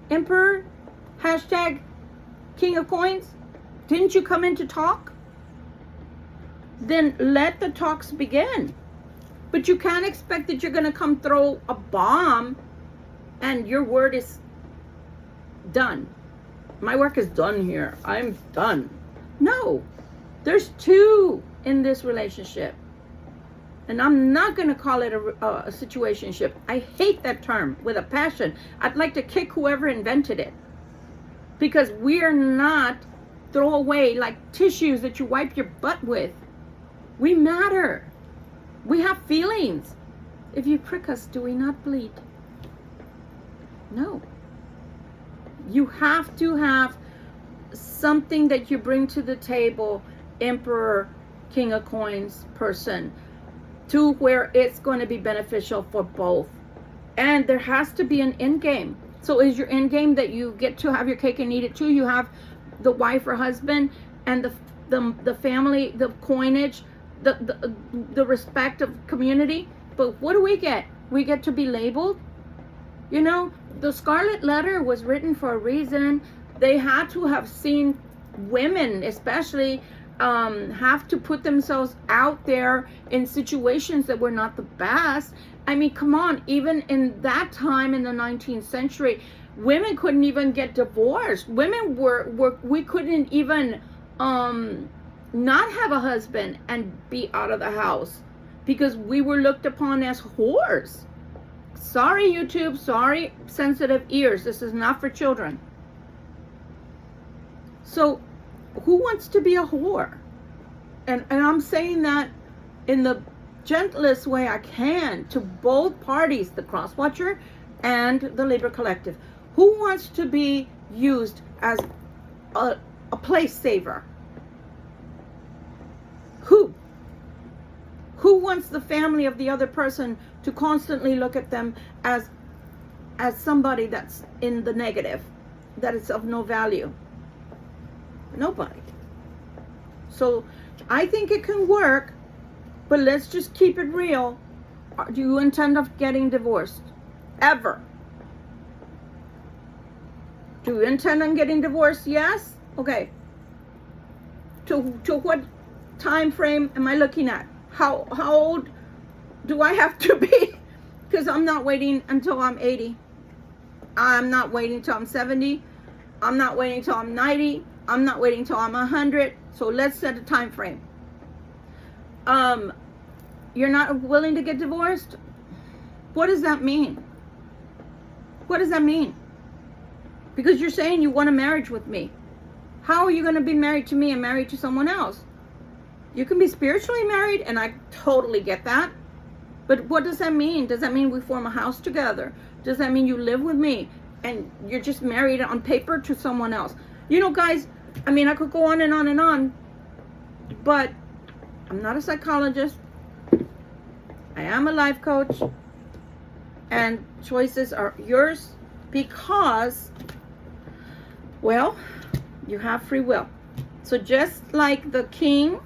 Emperor, hashtag King of Coins, didn't you come in to talk? Then let the talks begin. But you can't expect that you're going to come throw a bomb and your word is done. My work is done here. I'm done. No, there's two in this relationship. And I'm not going to call it a situationship. I hate that term with a passion. I'd like to kick whoever invented it. Because we are not throw away like tissues that you wipe your butt with. We matter. We have feelings. If you prick us, do we not bleed? No. You have to have something that you bring to the table, Emperor, King of Coins person, to where it's going to be beneficial for both. And there has to be an end game. So is your end game that you get to have your cake and eat it too? You have the wife or husband and the family, the coinage, the respect of community. But what do we get? We get to be labeled. You know, the Scarlet Letter was written for a reason. They had to have seen women, especially, have to put themselves out there in situations that were not the best. I mean, come on, even in that time in the 19th century, women couldn't even get divorced. Women we couldn't even not have a husband and be out of the house because we were looked upon as whores. Sorry, YouTube. Sorry, sensitive ears. This is not for children. So, who wants to be a whore? And I'm saying that in the gentlest way I can to both parties, the Crosswatcher and the Libra Collective. Who wants to be used as a place saver? Who? Who wants the family of the other person to constantly look at them as somebody that's in the negative, that is of no value? Nobody. So I think it can work, but let's just keep it real. Do you intend of getting divorced? Ever? Do you intend on getting divorced? Yes? Okay. To what time frame am I looking at? How old do I have to be? Because I'm not waiting until I'm 80. I'm not waiting until I'm 70. I'm not waiting until I'm 90. I'm not waiting until I'm 100. So let's set a time frame. You're not willing to get divorced? What does that mean? What does that mean? Because you're saying you want a marriage with me. How are you going to be married to me and married to someone else? You can be spiritually married, and I totally get that. But what does that mean? Does that mean we form a house together? Does that mean you live with me and you're just married on paper to someone else? You know, guys, I mean, I could go on and on and on, but I'm not a psychologist. I am a life coach, and choices are yours because, well, you have free will. So just like the king,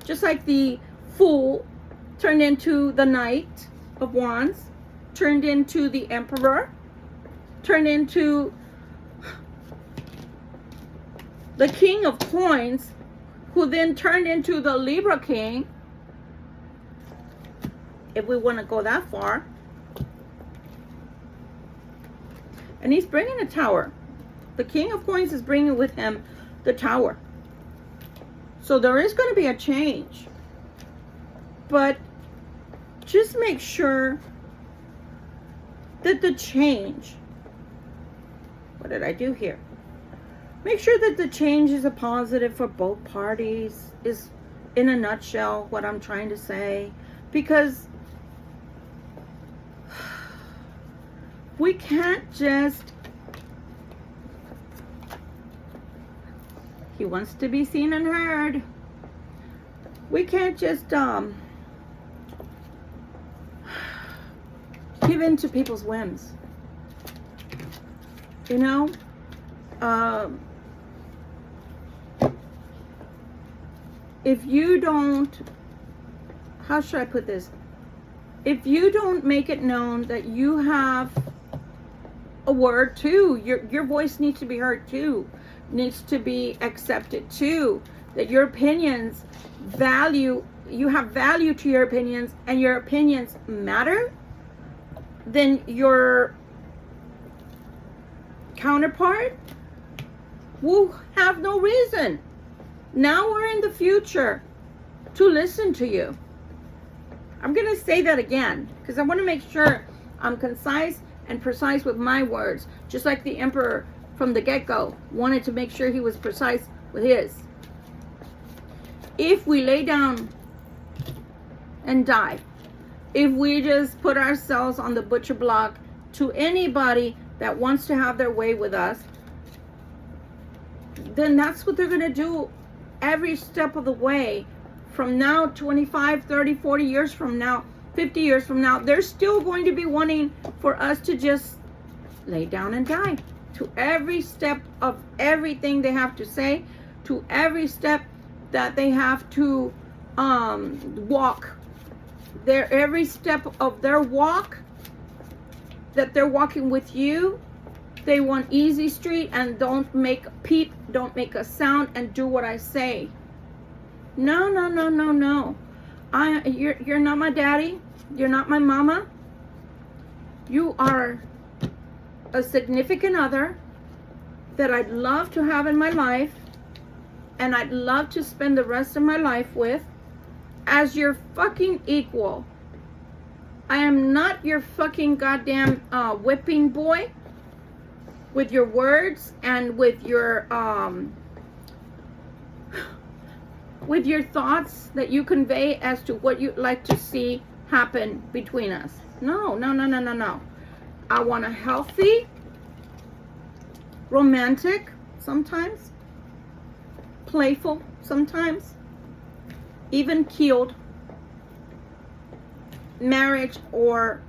just like the fool turned into the Knight of Wands, turned into the Emperor, turned into the King of Coins, who then turned into the Libra King, if we want to go that far. And he's bringing a tower. The King of Coins is bringing with him the tower. So there is going to be a change. But just make sure that the change, what did I do here? Make sure that the change is a positive for both parties, is in a nutshell what I'm trying to say. Because we can't just, he wants to be seen and heard. We can't just give in to people's whims. You know? If you don't, how should I put this? If you don't make it known that you have a word too, your voice needs to be heard too, needs to be accepted too, that your opinions you have value to your opinions, and your opinions matter, then your counterpart will have no reason. Now we're in the future to listen to you. I'm going to say that again because I want to make sure I'm concise and precise with my words, just like the Emperor from the get-go wanted to make sure he was precise with his. If we lay down and die, if we just put ourselves on the butcher block to anybody that wants to have their way with us, then that's what they're going to do every step of the way. From now, 25, 30, 40 years from now, 50 years from now, they're still going to be wanting for us to just lay down and die. To every step of everything they have to say, to every step that they have to walk. Every step of their walk that they're walking with you, they want easy street and don't make a peep, don't make a sound, and do what I say. No. You're not my daddy. You're not my mama. You are a significant other that I'd love to have in my life, and I'd love to spend the rest of my life with as your fucking equal. I am not your fucking goddamn whipping boy with your words and with your thoughts that you convey as to what you'd like to see happen between us. No. I want a healthy, romantic, sometimes, playful, sometimes, even keeled marriage or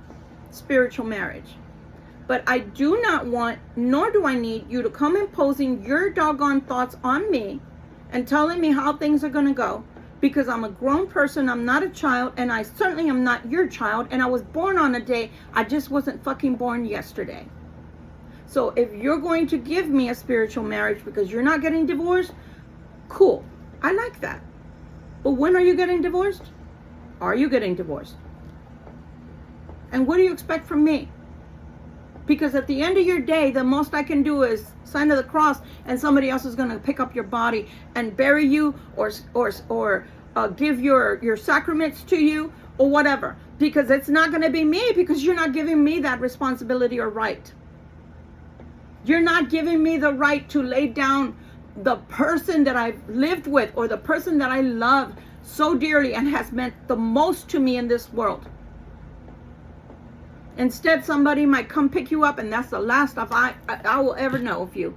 spiritual marriage. But I do not want, nor do I need you to come imposing your doggone thoughts on me and telling me how things are going to go, because I'm a grown person, I'm not a child, and I certainly am not your child, and I was born on a day I just wasn't fucking born yesterday. So if you're going to give me a spiritual marriage because you're not getting divorced, cool. I like that. But when are you getting divorced? Are you getting divorced? And what do you expect from me? Because at the end of your day, the most I can do is sign of the cross, and somebody else is going to pick up your body and bury you, or give your sacraments to you, or whatever. Because it's not going to be me, because you're not giving me that responsibility or right. You're not giving me the right to lay down the person that I've lived with, or the person that I love so dearly and has meant the most to me in this world. Instead, somebody might come pick you up, and that's the last stuff I will ever know of you.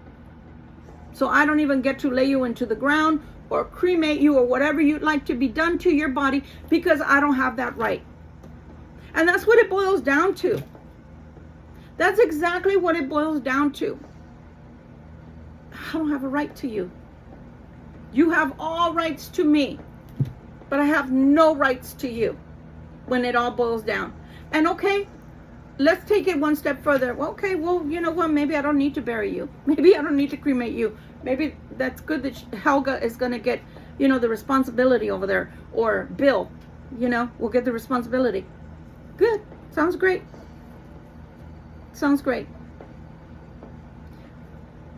So I don't even get to lay you into the ground or cremate you or whatever you'd like to be done to your body, because I don't have that right. And that's what it boils down to. That's exactly what it boils down to. I don't have a right to you. You have all rights to me, but I have no rights to you when it all boils down. And okay, let's take it one step further. Okay, well, you know what? Maybe I don't need to bury you. Maybe I don't need to cremate you. Maybe that's good that Helga is going to get, the responsibility over there. Or Bill, will get the responsibility. Good. Sounds great. Sounds great.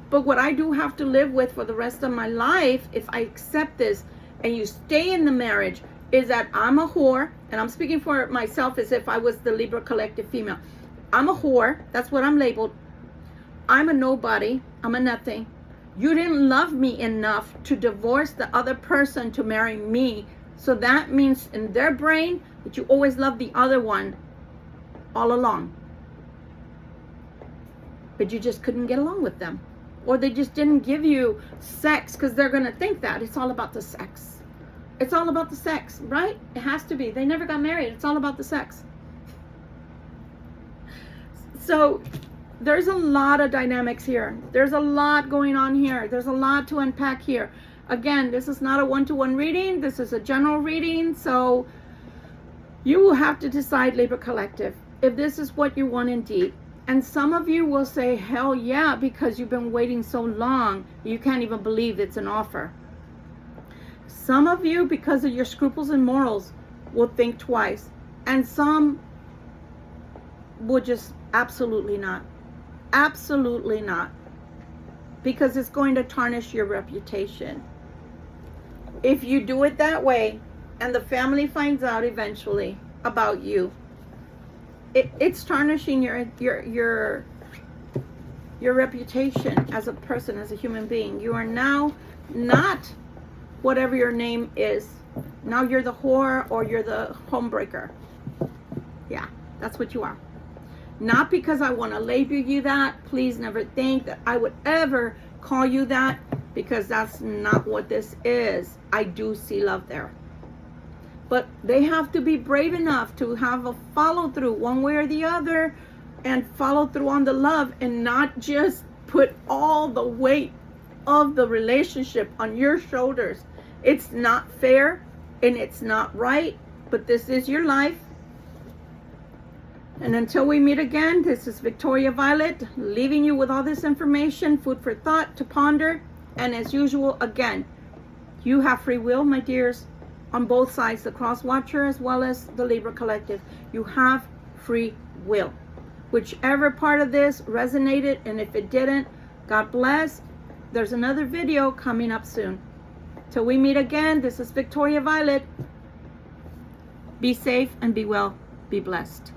But what I do have to live with for the rest of my life, if I accept this and you stay in the marriage, is that I'm a whore, and I'm speaking for myself as if I was the Libra collective female. I'm a whore. That's what I'm labeled. I'm a nobody. I'm a nothing. You didn't love me enough to divorce the other person to marry me. So that means in their brain that you always loved the other one all along. But you just couldn't get along with them. Or they just didn't give you sex, because they're going to think that it's all about the sex. It's all about the sex, right? It has to be. They never got married. It's all about the sex. So there's a lot of dynamics here. There's a lot going on here. There's a lot to unpack here. Again, this is not a one-to-one reading. This is a general reading. So you will have to decide, Libra Collective, if this is what you want indeed. And some of you will say, hell yeah, because you've been waiting so long, you can't even believe it's an offer. Some of you, because of your scruples and morals, will think twice. And some will just absolutely not. Absolutely not. Because it's going to tarnish your reputation. If you do it that way, and the family finds out eventually about you, it's tarnishing your reputation as a person, as a human being. You are now not whatever your name is. Now you're the whore, or you're the homebreaker. Yeah, that's what you are. Not because I want to label you that. Please never think that I would ever call you that, because that's not what this is. I do see love there. But they have to be brave enough to have a follow through one way or the other, and follow through on the love, and not just put all the weight of the relationship on your shoulders. It's not fair and it's not right, but this is your life. And until we meet again, this is Victoria Violet, leaving you with all this information, food for thought to ponder. And as usual, again, you have free will, my dears. On both sides, the cross watcher as well as the Libra collective, you have free will. Whichever part of this resonated, and if it didn't, God bless. There's another video coming up soon. Till we meet again, this is Victoria Violet. Be safe and be well. Be blessed.